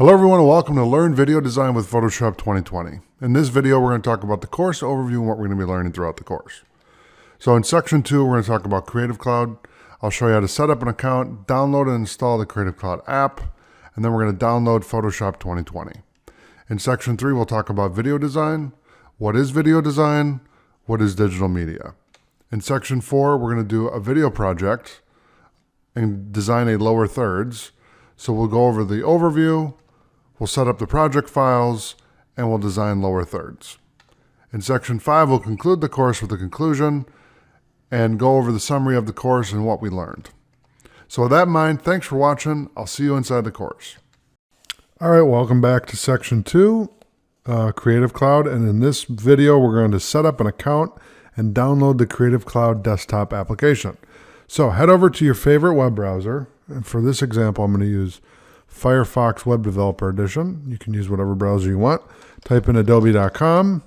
Hello everyone and welcome to Learn Video Design with Photoshop 2020. In this video we're going to talk about the course overview and what we're going to be learning throughout the course. So in section 2 we're going to talk about Creative Cloud. I'll show you how to set up an account, download and install the Creative Cloud app, and then we're going to download Photoshop 2020. In section 3 we'll talk about video design. What is video design? What is digital media? In section 4 we're going to do a video project and design a lower thirds. So we'll go over the overview, we'll set up the project files, and we'll design lower thirds. In section 5, we'll conclude the course with a conclusion and go over the summary of the course and what we learned. So with that in mind, thanks for watching. I'll see you inside the course. All right, welcome back to section 2, Creative Cloud. And in this video, we're going to set up an account and download the Creative Cloud desktop application. So head over to your favorite web browser. And for this example, I'm going to use Firefox Web Developer Edition. You can use whatever browser you want. Type in adobe.com.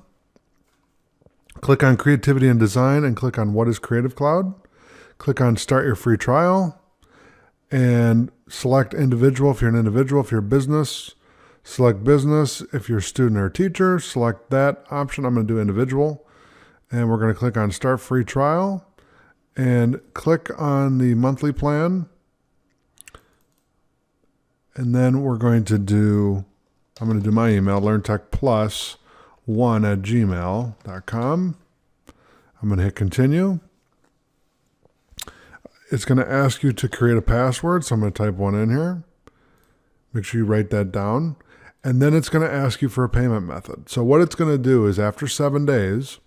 Click on Creativity and Design and click on What is Creative Cloud. Click on Start Your Free Trial and select individual if you're an individual. If you're a business, select business. If you're a student or a teacher, select that option. I'm going to do individual. And we're going to click on Start Free Trial and click on the monthly plan. And then we're going to do, I'm going to do my email, learntechplus1@gmail.com. I'm going to hit continue. It's going to ask you to create a password, so I'm going to type one in here. Make sure you write that down. And then it's going to ask you for a payment method. So what it's going to do is after 7 days,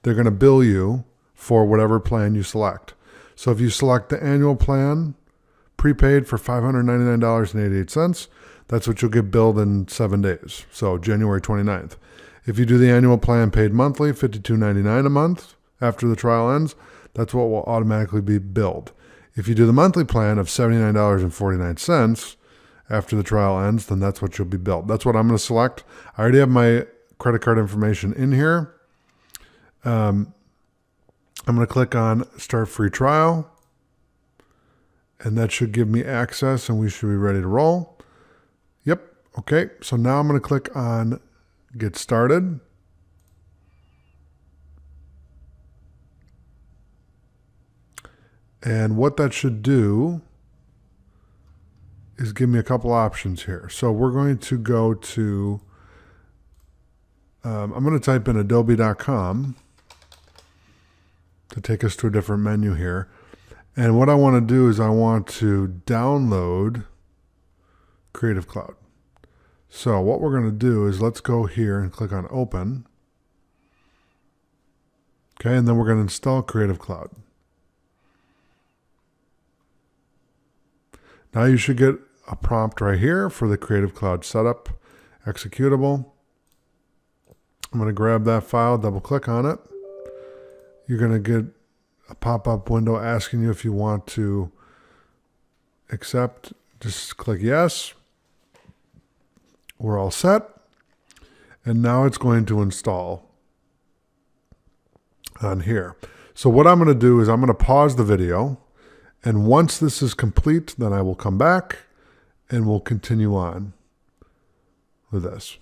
they're going to bill you for whatever plan you select. So if you select the annual plan, prepaid for $599.88. That's what you'll get billed in 7 days. So January 29th. If you do the annual plan paid monthly, $52.99 a month after the trial ends, that's what will automatically be billed. If you do the monthly plan of $79.49 after the trial ends, then that's what you'll be billed. That's what I'm going to select. I already have my credit card information in here. I'm going to click on Start Free Trial. And that should give me access and we should be ready to roll. Yep. Okay. So now I'm going to click on Get Started. And what that should do is give me a couple options here. So we're going to go to, I'm going to type in adobe.com to take us to a different menu here. And what I want to do is I want to download Creative Cloud. So what we're going to do is let's go here and click on Open. Okay, and then we're going to install Creative Cloud. Now you should get a prompt right here for the Creative Cloud setup executable. I'm going to grab that file, double click on it. You're going to get a pop-up window asking you if you want to accept. Just click yes. We're all set. And now it's going to install on here. So what I'm going to do is I'm going to pause the video. And once this is complete, then I will come back and we'll continue on with this.